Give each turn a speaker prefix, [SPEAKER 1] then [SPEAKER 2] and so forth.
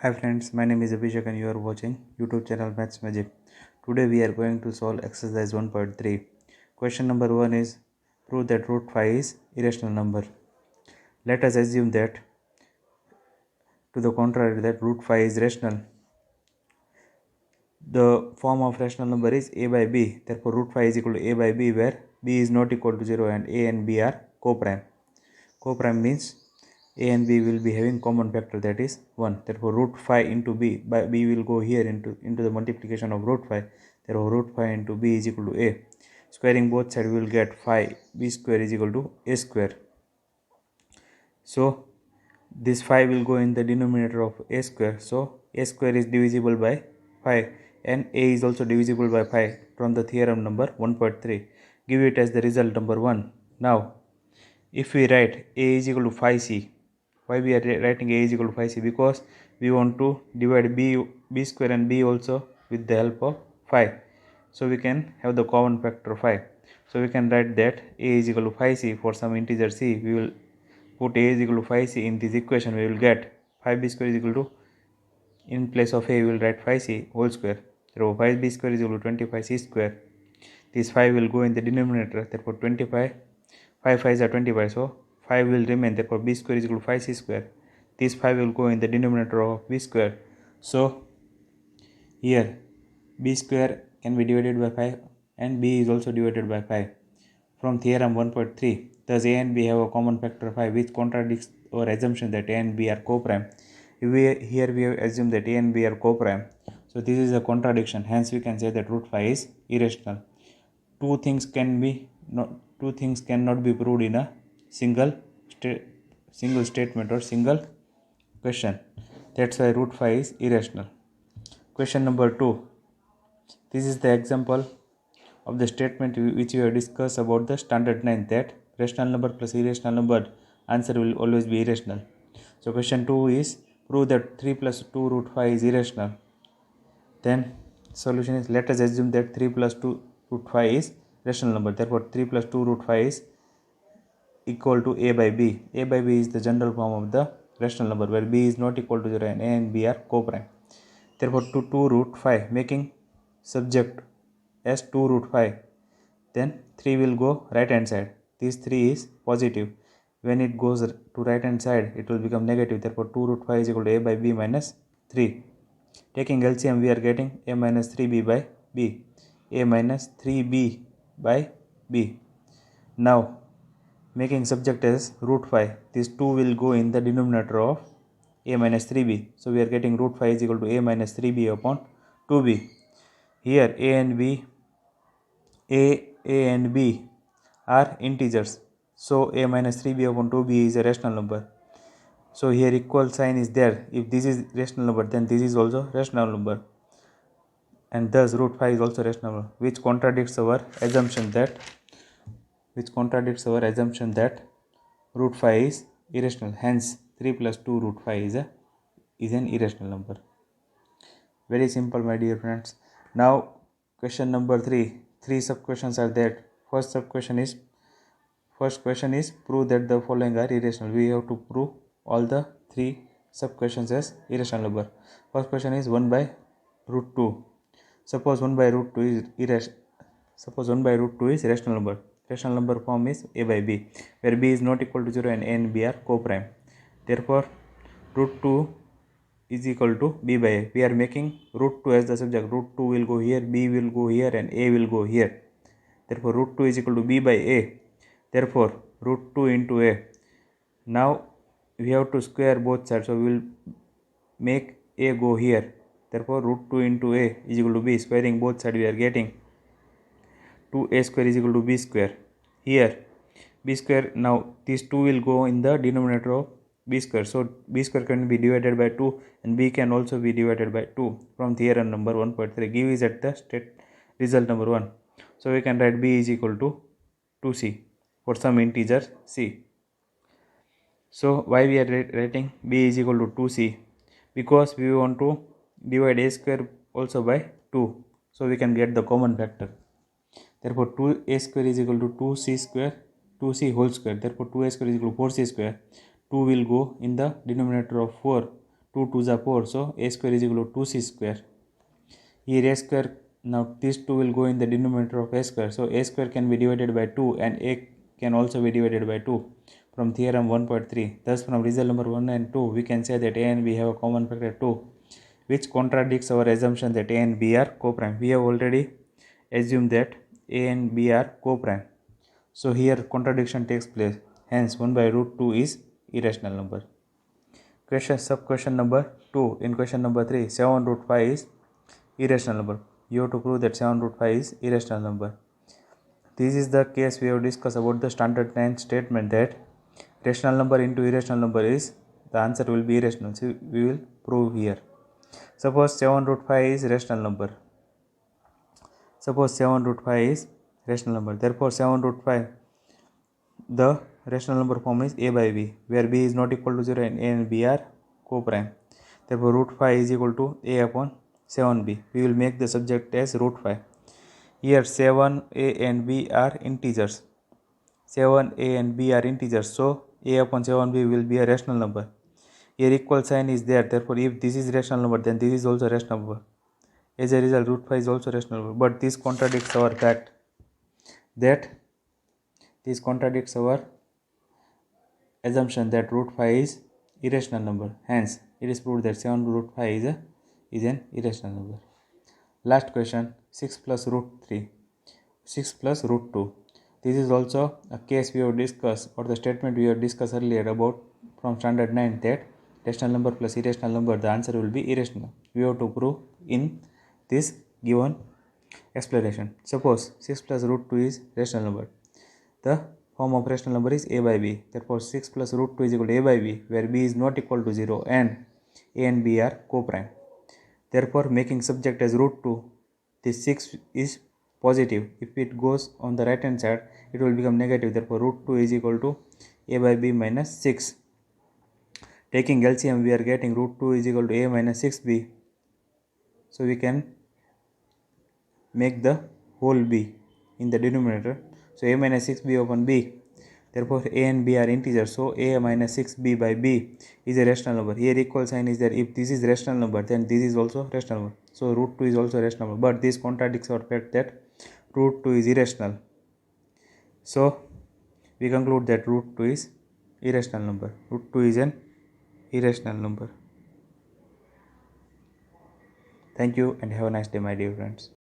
[SPEAKER 1] Hi friends, my name is Abhishek and you are watching YouTube channel Maths Magic. Today we are going to solve exercise 1.3. Question number 1 is prove that root 5 is irrational number. Let us assume that to the contrary that root 5 is rational. The form of rational number is a by b. Therefore root 5 is equal to a by b where b is not equal to 0 and a and b are co-prime. Co-prime means a and b will be having common factor, that is 1. Therefore root 5 into b, by b will go here into the multiplication of root 5. Therefore root 5 into b is equal to a. Squaring both sides we will get 5b square is equal to a square. So this 5 will go in the denominator of a square. So a square is divisible by 5 and a is also divisible by 5 from the theorem number 1.3. Give it as the result number 1. Now if we write a is equal to 5c, why we are writing a is equal to 5c? Because we want to divide b square and b also with the help of 5. So we can have the common factor 5. So we can write that a is equal to 5c for some integer c. We will put a is equal to 5c in this equation. We will get 5b square is equal to, in place of a we will write 5c whole square. Therefore 5b square is equal to 25c square. This 5 will go in the denominator. Therefore 25, 5 5s are 25. So 5 will remain. Therefore b square is equal to 5c square. This 5 will go in the denominator of b square. So here b square can be divided by 5 and b is also divided by 5 from theorem 1.3. Thus a and b have a common factor 5, which contradicts our assumption that a and b are co-prime. Here we have assumed that a and b are co-prime. So this is a contradiction. Hence we can say that root 5 is irrational. Two things cannot be proved in a single statement or single question. That's why root 5 is irrational. Question number 2. This is the example of the statement which we have discussed about the standard 9, that rational number plus irrational number answer will always be irrational. So question 2 is prove that 3 plus 2 root 5 is irrational. Then solution is, let us assume that 3 plus 2 root 5 is rational number. Therefore 3 plus 2 root 5 is equal to a by b. A by b is the general form of the rational number where b is not equal to 0 and a and b are co-prime. Therefore 2 root 5 making subject as 2 root 5. Then 3 will go right hand side. This 3 is positive. When it goes to right hand side it will become negative. Therefore 2 root 5 is equal to a by b minus 3. Taking LCM we are getting a minus 3b by b. A minus 3b by b. Now making subject as root 5. This 2 will go in the denominator of a minus 3b. So we are getting root 5 is equal to a minus 3b upon 2b. Here a and b are integers. So a minus 3b upon 2b is a rational number. So here equal sign is there. If this is rational number, then this is also rational number. And thus root 5 is also rational number, which contradicts our assumption that root 5 is irrational. Hence 3 plus 2 root 5 is an irrational number. Very simple, my dear friends. Now question number 3. 3 sub questions are there. First question is prove that the following are irrational. We have to prove all the 3 sub questions as irrational number. First question is 1 by root 2. Suppose 1 by root 2 is rational number. Rational number form is a by b, where b is not equal to 0 and a and b are co-prime. Therefore root 2 is equal to b by a. We are making root 2 as the subject. Root 2 will go here, b will go here and a will go here. Therefore root 2 is equal to b by a. Therefore root 2 into a. Now we have to square both sides, so we will make a go here. Therefore root 2 into a is equal to b. Squaring both sides we are getting 2a square is equal to b square. Here b square, now these 2 will go in the denominator of b square. So b square can be divided by 2 and b can also be divided by 2 from theorem number 1.3. Give is at the result number 1. So we can write b is equal to 2c for some integer c. So why we are writing b is equal to 2c? Because we want to divide a square also by 2. So we can get the common factor. Therefore 2a square is equal to 2c square, 2c whole square. Therefore 2a square is equal to 4c square. 2 will go in the denominator of 4. 2 to the 4, so a square is equal to 2c square. Here a square, now these 2 will go in the denominator of a square, so a square can be divided by 2 and a can also be divided by 2 from theorem 1.3. Thus from result number 1 and 2 we can say that a and b have a common factor 2, which contradicts our assumption that a and b are co-prime. We have already assumed that a and b are co-prime, so here contradiction takes place, hence 1 by root 2 is irrational number. Sub question number 2. In question number 3, 7 root 5 is irrational number. You have to prove that 7 root 5 is irrational number. This is the case we have discussed about the standard 9 statement that rational number into irrational number is, the answer will be irrational. So we will prove here. Suppose 7 root 5 is rational number. Suppose 7 root 5 is rational number. Therefore 7 root 5, the rational number form is a by b, where b is not equal to 0 and a and b are co-prime. Therefore root 5 is equal to a upon 7b. We will make the subject as root 5. Here 7a and b are integers. 7a and b are integers, so a upon 7b will be a rational number. Here equal sign is there, therefore if this is rational number, then this is also rational number. As a result, root 5 is also rational number. But this contradicts our fact that assumption that root 5 is irrational number. Hence it is proved that 7 root 5 is an irrational number. Last question, 6 plus root 3, 6 plus root 2. This is also a case we have discussed, or the statement we have discussed earlier about from standard 9, that rational number plus irrational number, the answer will be irrational. We have to prove in this given explanation. Suppose 6 plus root 2 is rational number. The form of rational number is a by b. Therefore 6 plus root 2 is equal to a by b, where b is not equal to 0 and a and b are co-prime. Therefore making subject as root 2, this 6 is positive. If it goes on the right hand side, it will become negative. Therefore root 2 is equal to a by b minus 6. Taking LCM, we are getting root 2 is equal to a minus 6b. So we can make the whole b in the denominator. So a minus 6b upon b. Therefore a and b are integers, so a minus 6b by b is a rational number. Here equal sign is there. If this is rational number, then this is also rational number. So root 2 is also rational number. But this contradicts our fact that root 2 is irrational. So we conclude that root 2 is irrational number. Root 2 is an irrational number. Thank you and have a nice day, my dear friends.